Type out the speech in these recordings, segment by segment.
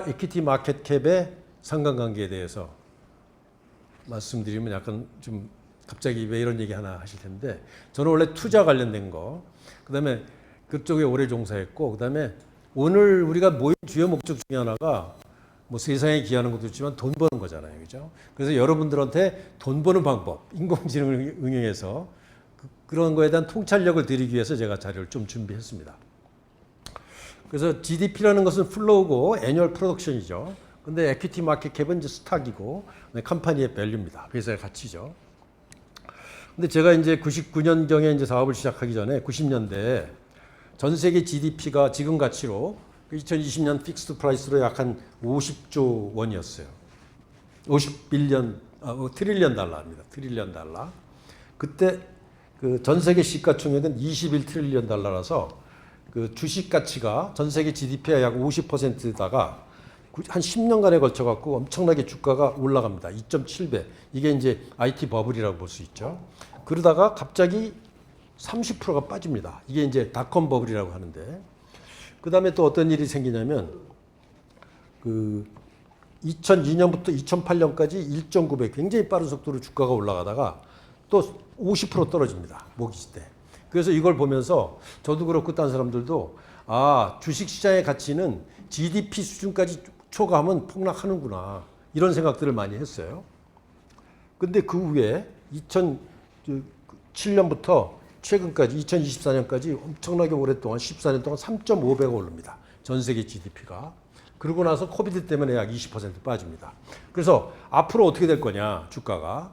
이퀴티 마켓 캡의 상관관계에 대해서 말씀드리면 약간 좀 갑자기 왜 이런 얘기 하나 하실 텐데, 저는 원래 투자 관련된 거, 그다음에 그쪽에 오래 종사했고, 그다음에 오늘 우리가 모인 주요 목적 중에 하나가 뭐 세상에 기여하는 것도 있지만 돈 버는 거잖아요, 그죠? 그래서 여러분들한테 돈 버는 방법, 인공지능을 응용해서 그런 거에 대한 통찰력을 드리기 위해서 제가 자료를 좀 준비했습니다. 그래서 GDP라는 것은 플로우고 애뉴얼 프로덕션이죠. 근데 에퀴티 마켓 캡은 이제 스탁이고 컴퍼니의 밸류입니다. 회사의 가치죠. 근데 제가 이제 99년경에 이제 사업을 시작하기 전에 90년대에 전 세계 GDP가 지금 가치로 2020년 픽스드 프라이스로 약 한 50조 원이었어요. 트릴리언 달러입니다. 트릴리언 달러. 그때 그 전 세계 시가총액은 21 트릴리언 달러라서 그 주식 가치가 전 세계 GDP의 약 50%다가 한 10년간에 걸쳐 갖고 엄청나게 주가가 올라갑니다. 2.7배. 이게 이제 IT 버블이라고 볼 수 있죠. 그러다가 갑자기 30%가 빠집니다. 이게 이제 닷컴 버블이라고 하는데, 그 다음에 또 어떤 일이 생기냐면 그 2002년부터 2008년까지 1.9배 굉장히 빠른 속도로 주가가 올라가다가 또 50% 떨어집니다. 모기지 때. 그래서 이걸 보면서 저도 그렇고 다른 사람들도 주식시장의 가치는 GDP 수준까지 초과하면 폭락하는구나, 이런 생각들을 많이 했어요. 근데 그 후에 2007년부터 최근까지 2024년까지 엄청나게 오랫동안 14년 동안 3.5배가 오릅니다. 전 세계 GDP가. 그러고 나서 코비드 때문에 약 20% 빠집니다. 그래서 앞으로 어떻게 될 거냐, 주가가.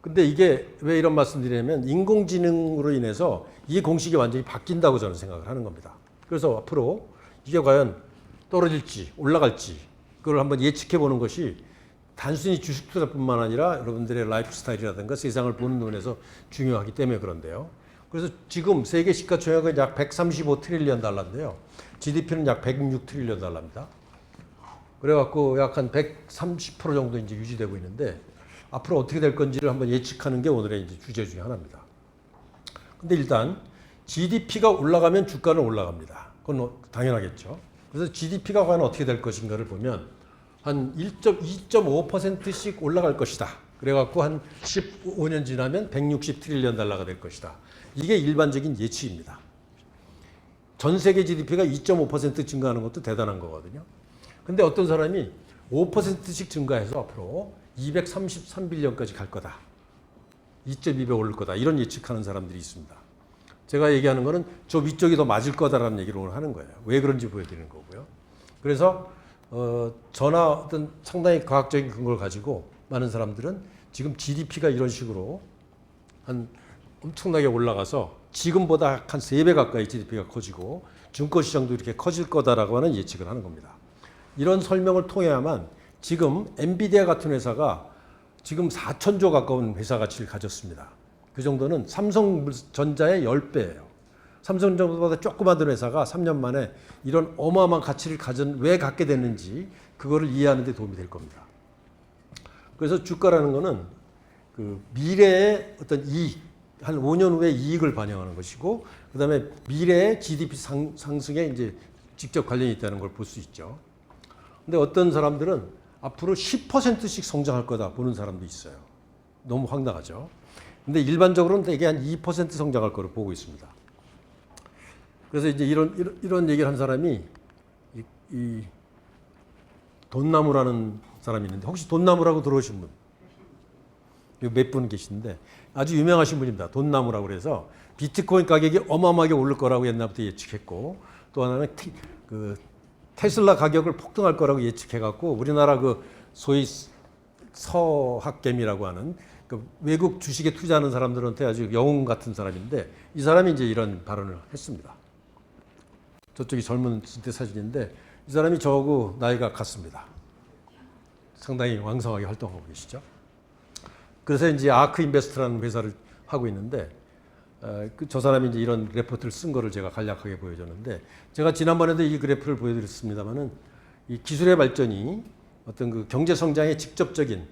근데 이게 왜 이런 말씀드리냐면 인공지능으로 인해서 이 공식이 완전히 바뀐다고 저는 생각을 하는 겁니다. 그래서 앞으로 이게 과연 떨어질지 올라갈지 그걸 한번 예측해 보는 것이 단순히 주식 투자뿐만 아니라 여러분들의 라이프 스타일이라든가 세상을 보는 눈에서 중요하기 때문에 그런데요. 그래서 지금 세계 시가총액은 약 135 트릴리언 달러인데요. GDP는 약 106 트릴리언 달러입니다. 그래갖고 약 한 130% 정도 이제 유지되고 있는데, 앞으로 어떻게 될 건지를 한번 예측하는 게 오늘의 이제 주제 중에 하나입니다. 근데 일단 GDP가 올라가면 주가는 올라갑니다. 그건 당연하겠죠. 그래서 GDP가 과연 어떻게 될 것인가를 보면 한 2.5%씩 올라갈 것이다. 그래갖고 한 15년 지나면 160 트릴리언 달러가 될 것이다. 이게 일반적인 예측입니다. 전 세계 GDP가 2.5% 증가하는 것도 대단한 거거든요. 근데 어떤 사람이 5%씩 증가해서 앞으로 233빌리언까지 갈 거다. 2.2배 오를 거다. 이런 예측하는 사람들이 있습니다. 제가 얘기하는 거는 저 위쪽이 더 맞을 거다라는 얘기를 오늘 하는 거예요. 왜 그런지 보여드리는 거고요. 그래서 저나 어떤 상당히 과학적인 근거를 가지고 많은 사람들은 지금 GDP가 이런 식으로 한 엄청나게 올라가서 지금보다 한 3배 가까이 GDP가 커지고 증권시장도 이렇게 커질 거다라고 하는 예측을 하는 겁니다. 이런 설명을 통해야만 지금 엔비디아 같은 회사가 지금 4천조 가까운 회사 가치를 가졌습니다. 그 정도는 삼성전자의 10배예요. 삼성전자보다 조그만 회사가 3년 만에 이런 어마어마한 가치를 왜 갖게 됐는지 그거를 이해하는 데 도움이 될 겁니다. 그래서 주가라는 거는 그 미래의 어떤 이익, 한 5년 후의 이익을 반영하는 것이고, 그 다음에 미래의 GDP 상승에 이제 직접 관련이 있다는 걸 볼 수 있죠. 근데 어떤 사람들은 앞으로 10%씩 성장할 거다 보는 사람도 있어요. 너무 황당하죠. 근데 일반적으로는 대개 한 2% 성장할 거로 보고 있습니다. 그래서 이제 이런 얘기를 한 사람이 이 돈나무라는 사람이 있는데, 혹시 돈나무라고 들어오신 분? 몇 분 계시는데 아주 유명하신 분입니다. 돈나무라고 그래서 비트코인 가격이 어마어마하게 오를 거라고 옛날부터 예측했고, 또 하나는 테슬라 가격을 폭등할 거라고 예측해갖고 우리나라 그 소위 서학개미라고 하는 그 외국 주식에 투자하는 사람들한테 아주 영웅 같은 사람인데, 이 사람이 이제 이런 발언을 했습니다. 저쪽이 젊은 때 사진인데 이 사람이 저하고 나이가 같습니다. 상당히 왕성하게 활동하고 계시죠. 그래서 이제 아크 인베스트라는 회사를 하고 있는데, 저 사람이 이제 이런 레포트를 쓴 거를 제가 간략하게 보여줬는데, 제가 지난번에도 이 그래프를 보여드렸습니다만은 이 기술의 발전이 어떤 그 경제 성장에 직접적인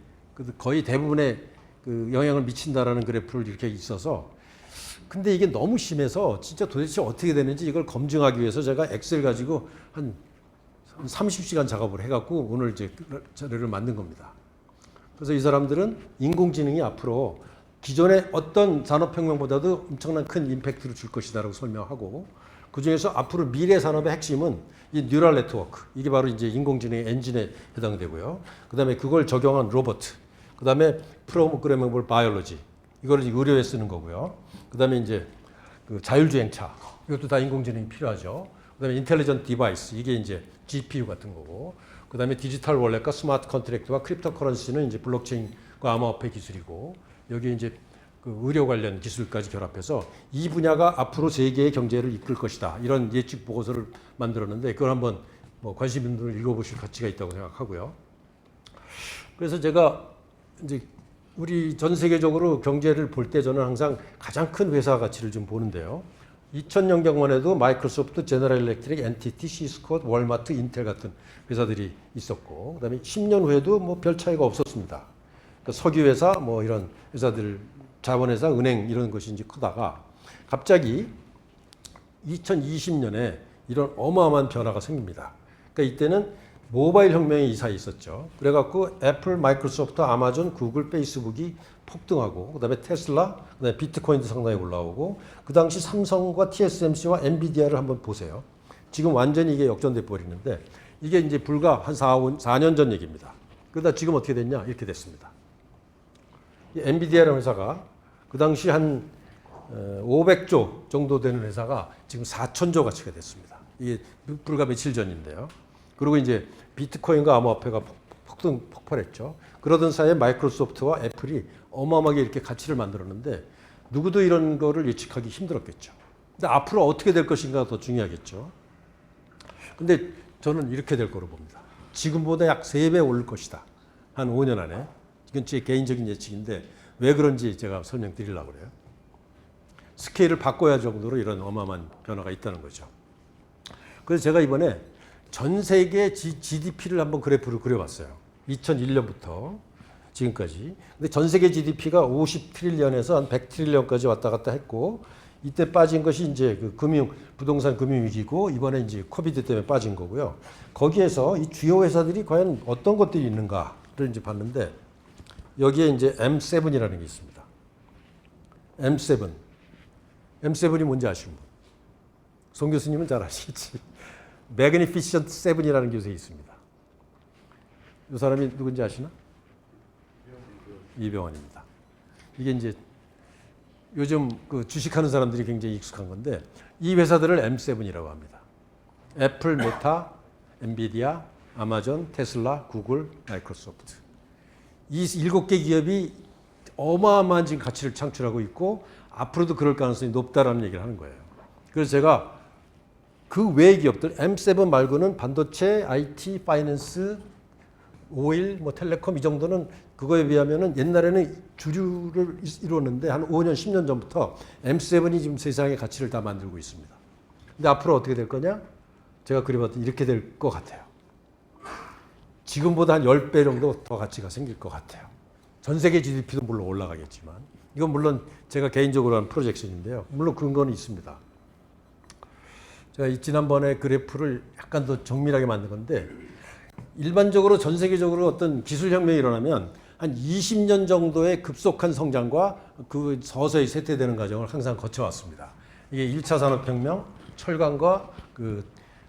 거의 대부분의 그 영향을 미친다라는 그래프를 이렇게 있어서, 근데 이게 너무 심해서 진짜 도대체 어떻게 되는지 이걸 검증하기 위해서 제가 엑셀 가지고 한 30시간 작업을 해갖고 오늘 이제 자료를 만든 겁니다. 그래서 이 사람들은 인공지능이 앞으로 기존의 어떤 산업혁명보다도 엄청난 큰 임팩트를 줄 것이다라고 설명하고, 그 중에서 앞으로 미래 산업의 핵심은 이 뉴럴 네트워크, 이게 바로 이제 인공지능의 엔진에 해당되고요. 그 다음에 그걸 적용한 로봇, 그 다음에 프로그래머블 바이올로지, 이거를 의료에 쓰는 거고요. 그 다음에 이제 그 자율주행차, 이것도 다 인공지능이 필요하죠. 그 다음에 인텔리전트 디바이스, 이게 이제 GPU 같은 거고, 그 다음에 디지털 월렛과 스마트 컨트랙트와 크립토 커런시는 이제 블록체인과 암호화폐 기술이고, 여기 이제 그 의료 관련 기술까지 결합해서 이 분야가 앞으로 세계의 경제를 이끌 것이다, 이런 예측 보고서를 만들었는데, 그걸 한번 뭐 관심 있는 분들 읽어보실 가치가 있다고 생각하고요. 그래서 제가 이제 우리 전 세계적으로 경제를 볼 때 저는 항상 가장 큰 회사 가치를 좀 보는데요. 2000년경만 해도 마이크로소프트, 제너럴 일렉트릭, NTT, 시스코, 월마트, 인텔 같은 회사들이 있었고, 그다음에 10년 후에도 뭐 별 차이가 없었습니다. 그러니까 석유회사, 뭐 이런 회사들, 자본회사, 은행 이런 것이 이제 크다가 갑자기 2020년에 이런 어마어마한 변화가 생깁니다. 그러니까 이때는 모바일 혁명이 이 사이에 있었죠. 그래갖고 애플, 마이크로소프트, 아마존, 구글, 페이스북이 폭등하고, 그다음에 테슬라, 그다음에 비트코인도 상당히 올라오고, 그 당시 삼성과 TSMC와 엔비디아를 한번 보세요. 지금 완전히 이게 역전돼 버리는데, 이게 이제 불과 한 4년 전 얘기입니다. 그러다 지금 어떻게 됐냐? 이렇게 됐습니다. 이 엔비디아라는 회사가 그 당시 한 500조 정도 되는 회사가 지금 4천조 가치가 됐습니다. 이게 불과 며칠 전인데요. 그리고 이제 비트코인과 암호화폐가 폭발했죠. 그러던 사이에 마이크로소프트와 애플이 어마어마하게 이렇게 가치를 만들었는데, 누구도 이런 거를 예측하기 힘들었겠죠. 근데 앞으로 어떻게 될 것인가 더 중요하겠죠. 근데 저는 이렇게 될 거로 봅니다. 지금보다 약 3배 오를 것이다, 한 5년 안에. 이건 제 개인적인 예측인데 왜 그런지 제가 설명드리려고 그래요. 스케일을 바꿔야 할 정도로 이런 어마어마한 변화가 있다는 거죠. 그래서 제가 이번에 전 세계 GDP를 한번 그래프를 그려봤어요. 2001년부터 지금까지. 근데 전 세계 GDP가 50트릴리언에서 한 100트릴리언까지 왔다 갔다 했고, 이때 빠진 것이 이제 그 부동산 금융 위기고, 이번에 이제 코비드 때문에 빠진 거고요. 거기에서 이 주요 회사들이 과연 어떤 것들이 있는가를 이제 봤는데, 여기에 이제 M7이라는 게 있습니다. M7. M7이 뭔지 아시는 분? 송 교수님은 잘 아시겠지. 매그니피션트 7이라는 교수가 있습니다. 이 사람이 누군지 아시나? 이병헌입니다. 이게 이제 요즘 그 주식하는 사람들이 굉장히 익숙한 건데, 이 회사들을 M7이라고 합니다. 애플, 메타, 엔비디아, 아마존, 테슬라, 구글, 마이크로소프트. 이 7개 기업이 어마어마한 지금 가치를 창출하고 있고, 앞으로도 그럴 가능성이 높다라는 얘기를 하는 거예요. 그래서 제가 그 외의 기업들, M7 말고는 반도체, IT, 파이낸스, 오일, 뭐 텔레콤, 이 정도는 그거에 비하면은 옛날에는 주류를 이루었는데 한 5년, 10년 전부터 M7이 지금 세상의 가치를 다 만들고 있습니다. 근데 앞으로 어떻게 될 거냐? 제가 그려봤더니 이렇게 될 것 같아요. 지금보다 한 10배 정도 더 가치가 생길 것 같아요. 전 세계 GDP도 물론 올라가겠지만, 이건 물론 제가 개인적으로 한 프로젝션인데요. 물론 근거는 있습니다. 제가 지난번에 그래프를 약간 더 정밀하게 만든 건데, 일반적으로 전 세계적으로 어떤 기술혁명이 일어나면 한 20년 정도의 급속한 성장과 그 서서히 쇠퇴되는 과정을 항상 거쳐왔습니다. 이게 1차 산업혁명, 철강과 그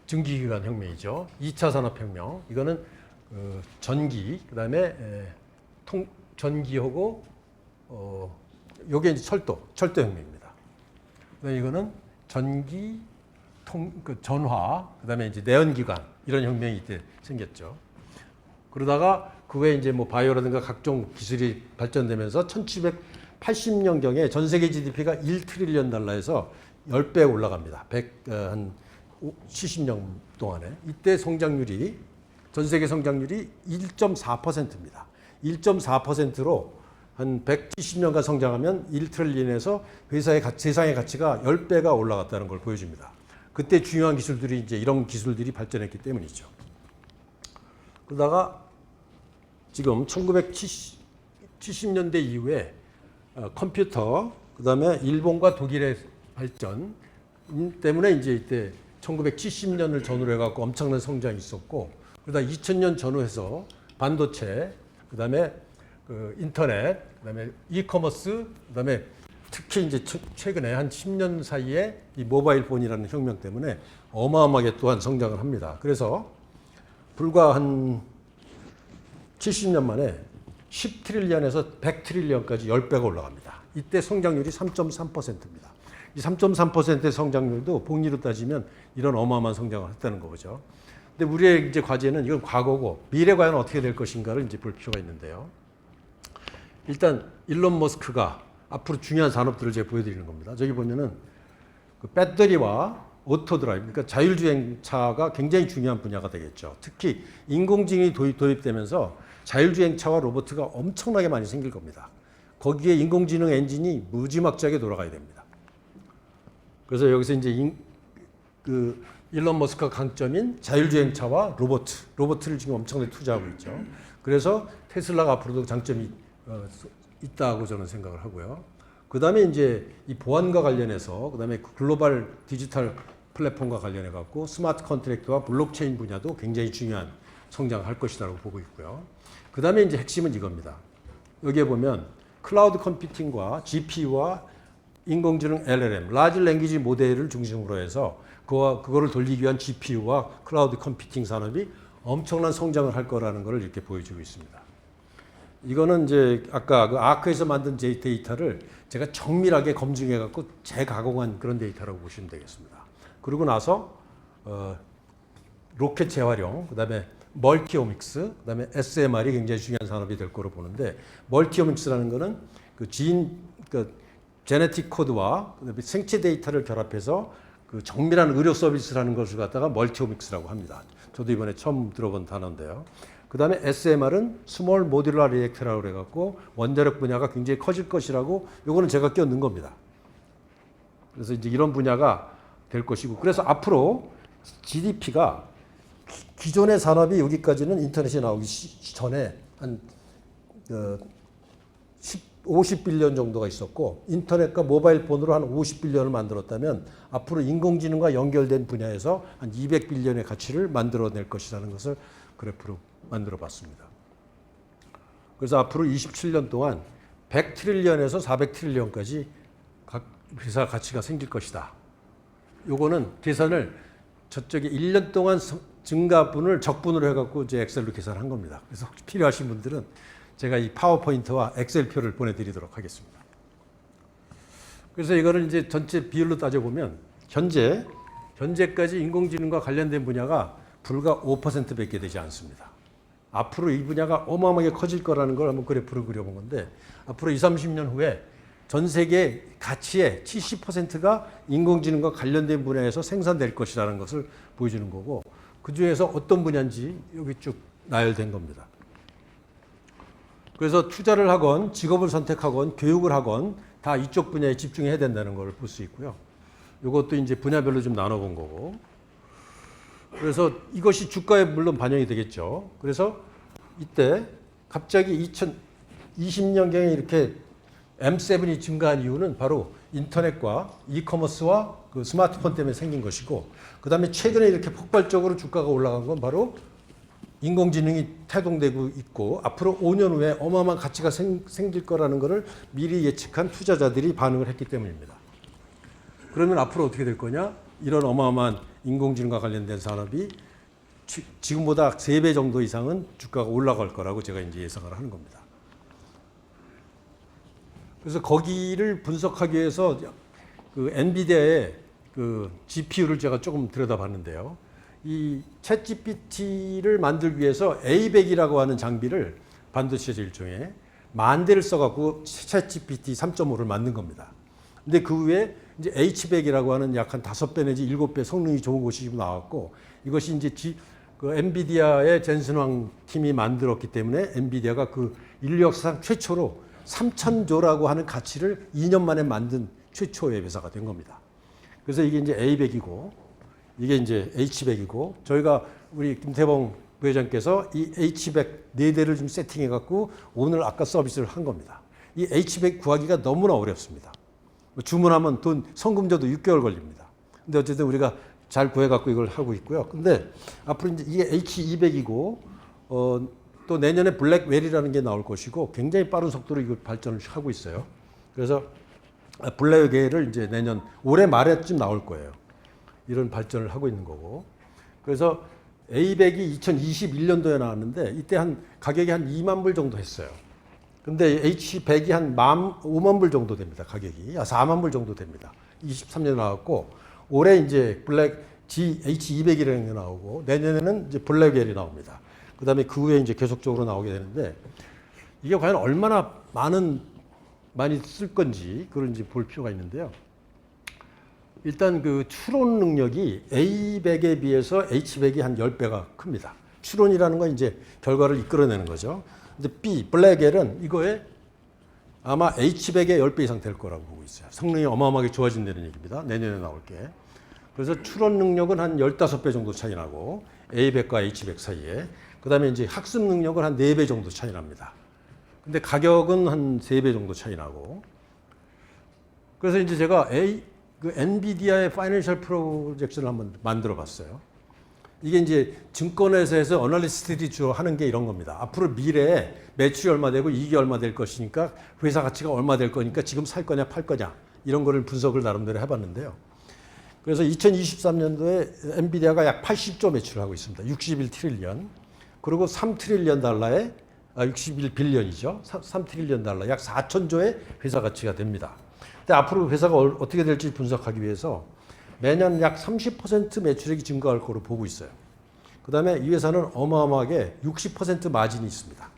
증기기관 혁명이죠. 2차 산업혁명, 이거는 전기, 그 다음에 전기하고 요게 이제 철도혁명입니다. 이거는 전기, 전화, 그 다음에 이제 내연기관, 이런 혁명이 이때 생겼죠. 그러다가 그 외에 이제 뭐 바이오라든가 각종 기술이 발전되면서 1780년경에 전 세계 GDP가 1트릴리언 달러에서 10배 올라갑니다. 한 70년 동안에. 이때 성장률이, 전 세계 성장률이 1.4%입니다. 1.4%로 한 170년간 성장하면 1트릴리언에서 세상의 가치가 10배가 올라갔다는 걸 보여줍니다. 그때 중요한 기술들이 이제 이런 기술들이 발전했기 때문이죠. 그러다가 지금 1970년대 이후에 컴퓨터, 그 다음에 일본과 독일의 발전 때문에 이제 이때 1970년을 전후로 해갖고 엄청난 성장이 있었고, 그러다 2000년 전후해서 반도체, 그다음에 그 인터넷, 그다음에 이커머스, 그다음에 특히 이제 최근에 한 10년 사이에 이 모바일 폰이라는 혁명 때문에 어마어마하게 또한 성장을 합니다. 그래서 불과 한 70년 만에 10트릴리언에서 100트릴리언까지 10배가 올라갑니다. 이때 성장률이 3.3%입니다. 이 3.3%의 성장률도 복리로 따지면 이런 어마어마한 성장을 했다는 거죠. 근데 우리의 이제 과제는 이건 과거고 미래 과연 어떻게 될 것인가를 이제 볼 필요가 있는데요. 일단 일론 머스크가 앞으로 중요한 산업들을 제가 보여드리는 겁니다. 저기 보면은 그 배터리와 오토드라이브, 그러니까 자율주행차가 굉장히 중요한 분야가 되겠죠. 특히 인공지능이 도입되면서 자율주행차와 로봇가 엄청나게 많이 생길 겁니다. 거기에 인공지능 엔진이 무지막지하게 돌아가야 됩니다. 그래서 여기서 이제 그 일론 머스크가 강점인 자율주행차와 로봇을 지금 엄청나게 투자하고 있죠. 그래서 테슬라가 앞으로도 장점이 있다고 저는 생각을 하고요. 그 다음에 이제 이 보안과 관련해서, 그 다음에 글로벌 디지털 플랫폼과 관련해 갖고 스마트 컨트랙트와 블록체인 분야도 굉장히 중요한 성장을 할 것이라고 보고 있고요. 그 다음에 이제 핵심은 이겁니다. 여기에 보면 클라우드 컴퓨팅과 GPU와 인공지능 LLM, 라지 랭귀지 모델을 중심으로 해서 그거를 돌리기 위한 GPU와 클라우드 컴퓨팅 산업이 엄청난 성장을 할 거라는 것을 이렇게 보여주고 있습니다. 이거는 이제 아까 그 아크에서 만든 데이터를 제가 정밀하게 검증해 갖고 재가공한 그런 데이터라고 보시면 되겠습니다. 그러고 나서 로켓 재활용, 그다음에 멀티오믹스, 그다음에 SMR이 굉장히 중요한 산업이 될 거로 보는데, 멀티오믹스라는 거는 그 제네틱 코드와 그다음에 생체 데이터를 결합해서 그 정밀한 의료 서비스라는 것을 갖다가 멀티오믹스라고 합니다. 저도 이번에 처음 들어본 단어인데요. 그 다음에 SMR은 스몰 모듈러 리액터라고 해갖고 원자력 분야가 굉장히 커질 것이라고, 요거는 제가 껴넣은 겁니다. 그래서 이제 이런 분야가 될 것이고, 그래서 앞으로 GDP가 기존의 산업이 여기까지는 인터넷이 나오기 전에 한 50빌리언 정도가 있었고, 인터넷과 모바일 폰으로 한 50빌리언을 만들었다면 앞으로 인공지능과 연결된 분야에서 한 200빌리언의 가치를 만들어낼 것이라는 것을 그래프로 만들어 봤습니다. 그래서 앞으로 27년 동안 100트릴리언에서 400트릴리언까지 각 회사 가치가 생길 것이다. 요거는 계산을 저쪽에 1년 동안 증가분을 적분으로 해갖고 이제 엑셀로 계산한 겁니다. 그래서 혹시 필요하신 분들은 제가 이 파워포인트와 엑셀표를 보내드리도록 하겠습니다. 그래서 이거를 이제 전체 비율로 따져보면 현재까지 인공지능과 관련된 분야가 불과 5%밖에 되지 않습니다. 앞으로 이 분야가 어마어마하게 커질 거라는 걸 한번 그래프를 그려본 건데, 앞으로 20, 30년 후에 전 세계 가치의 70%가 인공지능과 관련된 분야에서 생산될 것이라는 것을 보여주는 거고, 그 중에서 어떤 분야인지 여기 쭉 나열된 겁니다. 그래서 투자를 하건 직업을 선택하건 교육을 하건 다 이쪽 분야에 집중해야 된다는 걸 볼 수 있고요. 이것도 이제 분야별로 좀 나눠본 거고, 그래서 이것이 주가에 물론 반영이 되겠죠. 그래서 이때 갑자기 2020년경에 이렇게 M7이 증가한 이유는 바로 인터넷과 이커머스와 그 스마트폰 때문에 생긴 것이고, 그 다음에 최근에 이렇게 폭발적으로 주가가 올라간 건 바로 인공지능이 태동되고 있고, 앞으로 5년 후에 어마어마한 가치가 생길 거라는 것을 미리 예측한 투자자들이 반응을 했기 때문입니다. 그러면 앞으로 어떻게 될 거냐? 이런 어마어마한 인공지능과 관련된 산업이 지금보다 3배 정도 이상은 주가가 올라갈 거라고 제가 이제 예상을 하는 겁니다. 그래서 거기를 분석하기 위해서 그 엔비디아의 그 GPU를 제가 조금 들여다봤는데요. 이 챗GPT를 만들기 위해서 A100이라고 하는 장비를, 반도체 일종의 10,000대를 써갖고 챗GPT 3.5를 만든 겁니다. 근데 그 후에 이제 H100이라고 하는 약 한 5배 내지 7배 성능이 좋은 것이 지금 나왔고, 이것이 이제 그 엔비디아의 젠슨왕 팀이 만들었기 때문에 엔비디아가 그 인류 역사상 최초로 3,000조라고 하는 가치를 2년 만에 만든 최초의 회사가 된 겁니다. 그래서 이게 이제 A100이고, 이게 이제 H100이고, 저희가 우리 김태봉 부회장께서 이 H100 4대를 좀 세팅해갖고 오늘 아까 서비스를 한 겁니다. 이 H100 구하기가 너무나 어렵습니다. 주문하면 성금조도 6개월 걸립니다. 근데 어쨌든 우리가 잘 구해갖고 이걸 하고 있고요. 근데 앞으로 이제 이게 H200이고 또 내년에 블랙웰이라는 게 나올 것이고 굉장히 빠른 속도로 이걸 발전을 하고 있어요. 그래서 블랙웰을 이제 내년 올해 말에쯤 나올 거예요. 이런 발전을 하고 있는 거고. 그래서 A100이 2021년도에 나왔는데 이때 한 가격이 한 2만 불 정도 했어요. 근데 H100이 한 5만 불 정도 됩니다. 가격이 4만 불 정도 됩니다. 23년에 나왔고 올해 이제 블랙 H200이라는 게 나오고 내년에는 이제 블랙웰이 나옵니다. 그다음에 그 후에 이제 계속적으로 나오게 되는데 이게 과연 얼마나 많이 쓸 건지 그런 이제 볼 필요가 있는데요. 일단 그 추론 능력이 A100에 비해서 H100이 한 10배가 큽니다. 추론이라는 건 이제 결과를 이끌어내는 거죠. 근데 블랙웰은 이거에 아마 H100의 10배 이상 될 거라고 보고 있어요. 성능이 어마어마하게 좋아진다는 얘기입니다. 내년에 나올 게. 그래서 추론 능력은 한 15배 정도 차이 나고 A100과 H100 사이에. 그다음에 이제 학습 능력은 한 4배 정도 차이 납니다. 근데 가격은 한 3배 정도 차이 나고. 그래서 이제 제가 엔비디아의 파이낸셜 프로젝션을 한번 만들어 봤어요. 이게 이제 증권회사에서 어널리스트들이 주로 하는 게 이런 겁니다. 앞으로 미래에 매출이 얼마 되고 이익이 얼마 될 것이니까 회사 가치가 얼마 될 거니까 지금 살 거냐 팔 거냐 이런 거를 분석을 나름대로 해봤는데요. 그래서 2023년도에 엔비디아가 약 80조 매출을 하고 있습니다. 61트릴리언. 그리고 3트릴리언 달러에 61빌리언이죠. 3트릴리언 달러 약 4천조의 회사 가치가 됩니다. 근데 앞으로 회사가 어떻게 될지 분석하기 위해서 매년 약 30% 매출액이 증가할 거로 보고 있어요. 그 다음에 이 회사는 어마어마하게 60% 마진이 있습니다.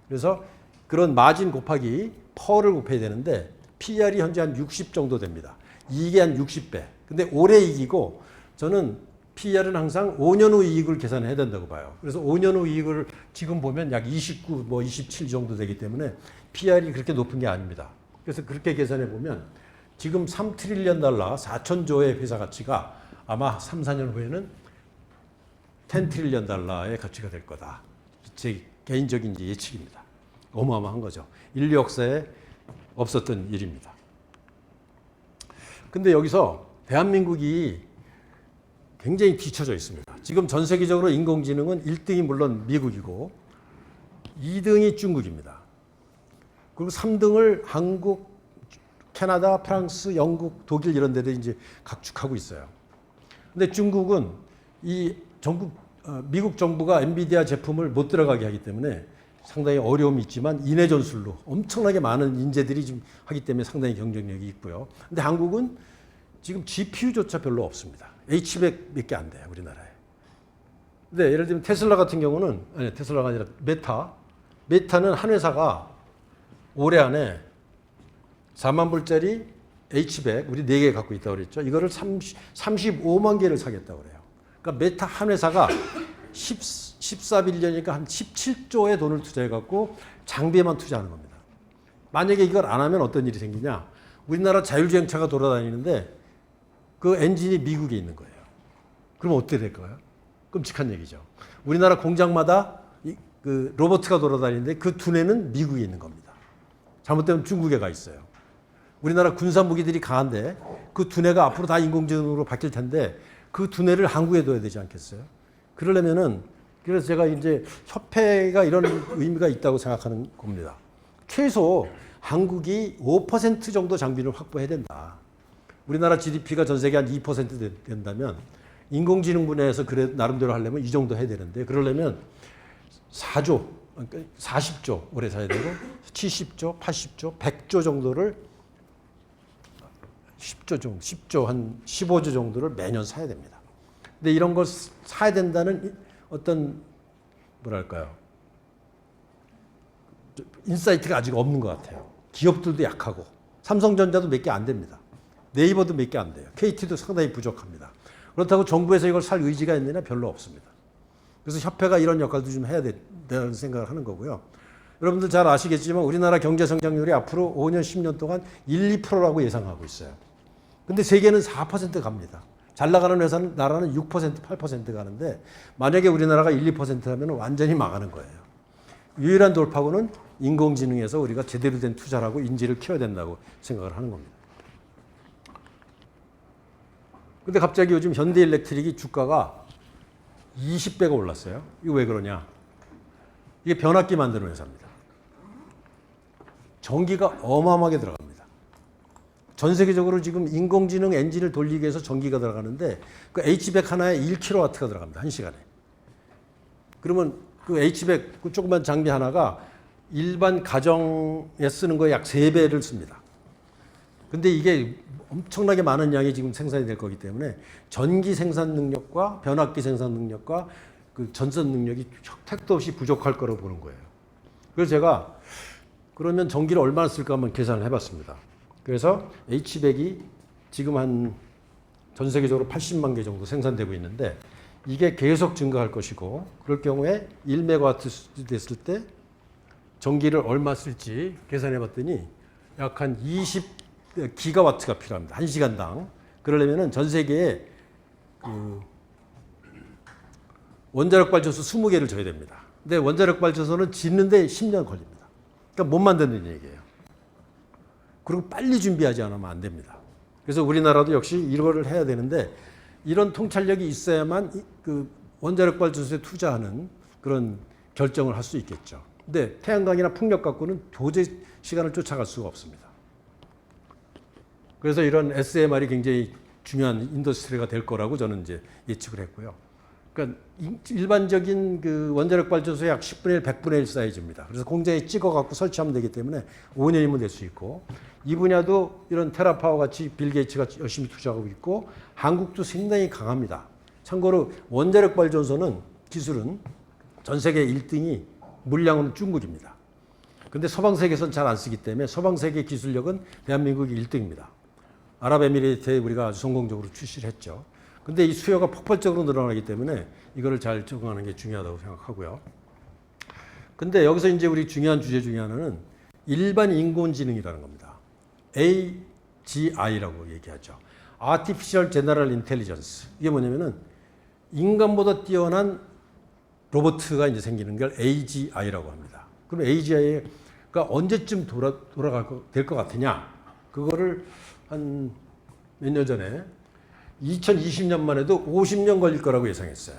그래서 그런 마진 곱하기 퍼를 곱해야 되는데 PR이 현재 한 60 정도 됩니다. 이익이 한 60배. 근데 올해 이익이고 저는 PR은 항상 5년 후 이익을 계산해야 된다고 봐요. 그래서 5년 후 이익을 지금 보면 약 29, 27 정도 되기 때문에 PR이 그렇게 높은 게 아닙니다. 그래서 그렇게 계산해 보면 지금 3트릴리언 달러 4천조의 회사 가치가 아마 3, 4년 후에는 10트릴리언 달러의 가치가 될 거다. 제 개인적인 예측입니다. 어마어마한 거죠. 인류 역사에 없었던 일입니다. 근데 여기서 대한민국이 굉장히 뒤처져 있습니다. 지금 전 세계적으로 인공지능은 1등이 물론 미국이고 2등이 중국입니다. 그리고 3등을 한국, 캐나다, 프랑스, 영국, 독일 이런 데들 이제 각축하고 있어요. 근데 중국은 미국 정부가 엔비디아 제품을 못 들어가게 하기 때문에 상당히 어려움이 있지만 인해 전술로 엄청나게 많은 인재들이 지금 하기 때문에 상당히 경쟁력이 있고요. 근데 한국은 지금 GPU조차 별로 없습니다. H100 몇 개 안 돼요, 우리나라에. 근데 예를 들면 테슬라 같은 경우는, 아니, 테슬라가 아니라 메타는 한 회사가 올해 안에 4만 불짜리 H100, 우리 4개 갖고 있다고 그랬죠. 이거를 35만 개를 사겠다고 그래요. 그러니까 메타 한 회사가 14빌리언이니까 한 17조의 돈을 투자해갖고 장비에만 투자하는 겁니다. 만약에 이걸 안 하면 어떤 일이 생기냐. 우리나라 자율주행차가 돌아다니는데 그 엔진이 미국에 있는 거예요. 그럼 어떻게 될까요? 끔찍한 얘기죠. 우리나라 공장마다 그 로봇가 돌아다니는데 그 두뇌는 미국에 있는 겁니다. 잘못되면 중국에 가 있어요. 우리나라 군사 무기들이 강한데 그 두뇌가 앞으로 다 인공지능으로 바뀔 텐데 그 두뇌를 한국에 둬야 되지 않겠어요? 그러려면은 그래서 제가 이제 협회가 이런 의미가 있다고 생각하는 겁니다. 최소 한국이 5% 정도 장비를 확보해야 된다. 우리나라 GDP가 전 세계 한 2% 된다면 인공지능 분야에서 그래 나름대로 하려면 이 정도 해야 되는데 그러려면 4조, 40조 올해 사야 되고 70조, 80조, 100조 정도를 10조 한 15조 정도를 매년 사야 됩니다. 근데 이런 걸 사야 된다는 어떤 뭐랄까요? 인사이트가 아직 없는 것 같아요. 기업들도 약하고 삼성전자도 몇 개 안 됩니다. 네이버도 몇 개 안 돼요. KT도 상당히 부족합니다. 그렇다고 정부에서 이걸 살 의지가 있느냐 별로 없습니다. 그래서 협회가 이런 역할도 좀 해야 된다는 생각을 하는 거고요. 여러분들 잘 아시겠지만 우리나라 경제 성장률이 앞으로 5년, 10년 동안 1, 2%라고 예상하고 있어요. 근데 세계는 4% 갑니다. 잘 나가는 나라는 6%, 8% 가는데 만약에 우리나라가 1, 2% 하면 완전히 망하는 거예요. 유일한 돌파구는 인공지능에서 우리가 제대로 된 투자를 하고 인지를 키워야 된다고 생각을 하는 겁니다. 근데 갑자기 요즘 현대일렉트릭이 주가가 20배가 올랐어요. 이거 왜 그러냐? 이게 변압기 만드는 회사입니다. 전기가 어마어마하게 들어갑니다. 전 세계적으로 지금 인공지능 엔진을 돌리기 위해서 전기가 들어가는데 그 H백 하나에 1kW가 들어갑니다. 1시간에. 그러면 그 H백 그 조그만 장비 하나가 일반 가정에 쓰는 거에 약 3배를 씁니다. 근데 이게 엄청나게 많은 양이 지금 생산이 될 거기 때문에 전기 생산 능력과 변압기 생산 능력과 그 전선 능력이 택도 없이 부족할 거라고 보는 거예요. 그래서 제가 그러면 전기를 얼마나 쓸까 한번 계산을 해봤습니다. 그래서 H백이 지금 한 전 세계적으로 80만 개 정도 생산되고 있는데 이게 계속 증가할 것이고 그럴 경우에 1메가와트 됐을 때 전기를 얼마 쓸지 계산해 봤더니 약 한 20기가와트가 필요합니다. 1시간당. 그러려면 전 세계에 그 원자력 발전소 20개를 줘야 됩니다. 근데 원자력 발전소는 짓는데 10년 걸립니다. 그러니까 못 만드는 얘기예요. 그리고 빨리 준비하지 않으면 안 됩니다. 그래서 우리나라도 역시 이거를 해야 되는데 이런 통찰력이 있어야만 그 원자력 발전소에 투자하는 그런 결정을 할 수 있겠죠. 근데 태양광이나 풍력 갖고는 도저히 시간을 쫓아갈 수가 없습니다. 그래서 이런 SMR이 굉장히 중요한 인더스트리가 될 거라고 저는 이제 예측을 했고요. 그러니까 일반적인 그 원자력 발전소의 약 10분의 1, 100분의 1 사이즈입니다. 그래서 공장에 찍어 갖고 설치하면 되기 때문에 5년이면 될 수 있고 이 분야도 이런 테라파워 같이 빌 게이츠가 열심히 투자하고 있고 한국도 상당히 강합니다. 참고로 원자력 발전소는 기술은 전 세계 1등이 물량은 중국입니다. 근데 서방 세계에서는 잘 안 쓰기 때문에 서방 세계 기술력은 대한민국이 1등입니다. 아랍에미리트에 우리가 아주 성공적으로 출시를 했죠. 근데 이 수요가 폭발적으로 늘어나기 때문에 이거를 잘 적응하는 게 중요하다고 생각하고요. 근데 여기서 이제 우리 중요한 주제 중에 하나는 일반 인공지능이라는 겁니다. AGI라고 얘기하죠. Artificial General Intelligence. 이게 뭐냐면은 인간보다 뛰어난 로봇가 이제 생기는 걸 AGI라고 합니다. 그럼 AGI가 언제쯤 될 것 같으냐? 그거를 한 몇 년 전에 2020년만 해도 50년 걸릴 거라고 예상했어요.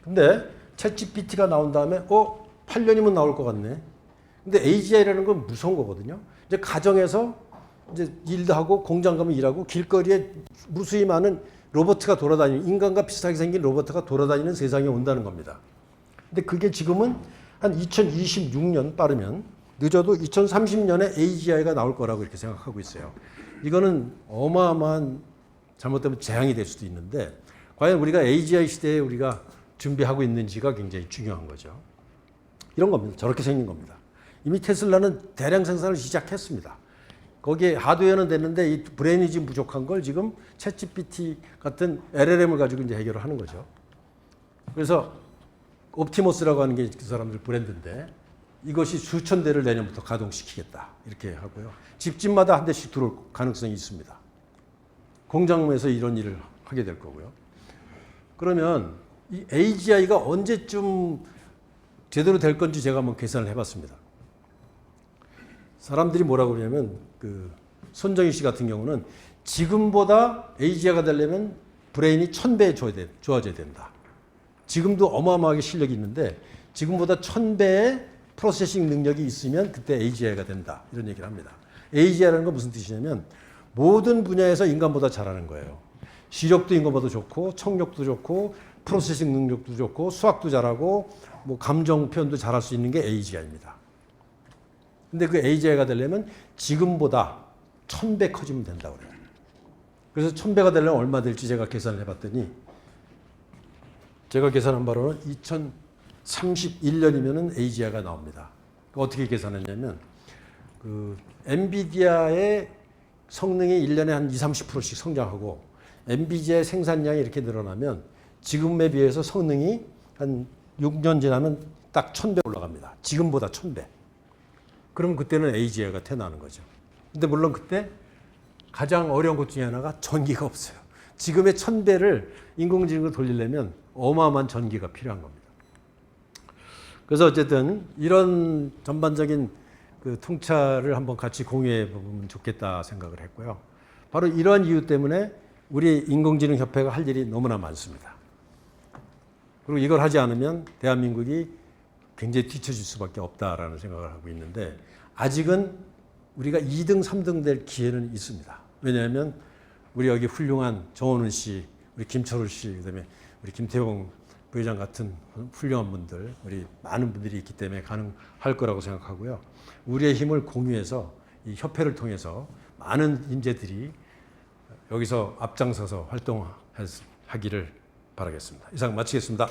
근데 챗GPT가 나온 다음에 8년이면 나올 것 같네. 근데 AGI라는 건 무서운 거거든요. 이제 가정에서 이제 일도 하고 공장 가면 일하고 길거리에 무수히 많은 로봇가 돌아다니는 인간과 비슷하게 생긴 로봇가 돌아다니는 세상이 온다는 겁니다. 근데 그게 지금은 한 2026년 빠르면 늦어도 2030년에 AGI가 나올 거라고 이렇게 생각하고 있어요. 이거는 어마어마한 잘못되면 재앙이 될 수도 있는데 과연 우리가 AGI 시대에 우리가 준비하고 있는지가 굉장히 중요한 거죠. 이런 겁니다. 저렇게 생긴 겁니다. 이미 테슬라는 대량 생산을 시작했습니다. 거기에 하드웨어는 됐는데 이 브레인이 지금 부족한 걸 지금 챗GPT 같은 LLM을 가지고 이제 해결을 하는 거죠. 그래서 옵티머스라고 하는 게 그 사람들 브랜드인데 이것이 수천 대를 내년부터 가동시키겠다 이렇게 하고요. 집집마다 한 대씩 들어올 가능성이 있습니다. 공장에서 이런 일을 하게 될 거고요. 그러면 이 AGI가 언제쯤 제대로 될 건지 제가 한번 계산을 해봤습니다. 사람들이 뭐라고 그러냐면 그 손정희 씨 같은 경우는 지금보다 AGI가 되려면 브레인이 1000배 좋아져야 된다. 지금도 어마어마하게 실력이 있는데 지금보다 1000배의 프로세싱 능력이 있으면 그때 AGI가 된다. 이런 얘기를 합니다. AGI라는 건 무슨 뜻이냐면 모든 분야에서 인간보다 잘하는 거예요. 시력도 인간보다 좋고 청력도 좋고 프로세싱 능력도 좋고 수학도 잘하고 뭐 감정 표현도 잘할 수 있는 게 AGI입니다. 근데 그 AGI가 되려면 지금보다 1000배 커지면 된다고 그래요. 그래서 1000배가 되려면 얼마 될지 제가 계산을 해봤더니 제가 계산한 바로는 2031년이면은 AGI가 나옵니다. 어떻게 계산했냐면 그 엔비디아의 성능이 1년에 한 20-30%씩 성장하고 엔비디아의 생산량이 이렇게 늘어나면 지금에 비해서 성능이 한 6년 지나면 딱 1000배 올라갑니다. 지금보다 1000배. 그럼 그때는 AGI가 태어나는 거죠. 근데 물론 그때 가장 어려운 것 중에 하나가 전기가 없어요. 지금의 1000배를 인공지능으로 돌리려면 어마어마한 전기가 필요한 겁니다. 그래서 어쨌든 이런 전반적인 그 통찰을 한번 같이 공유해 보면 좋겠다 생각을 했고요. 바로 이러한 이유 때문에 우리 인공지능협회가 할 일이 너무나 많습니다. 그리고 이걸 하지 않으면 대한민국이 굉장히 뒤처질 수밖에 없다라는 생각을 하고 있는데 아직은 우리가 2등, 3등 될 기회는 있습니다. 왜냐하면 우리 여기 훌륭한 정원훈 씨, 우리 김철우 씨, 그다음에 우리 김태용 부회장 같은 훌륭한 분들, 우리 많은 분들이 있기 때문에 가능할 거라고 생각하고요. 우리의 힘을 공유해서 이 협회를 통해서 많은 인재들이 여기서 앞장서서 활동하기를 바라겠습니다. 이상 마치겠습니다.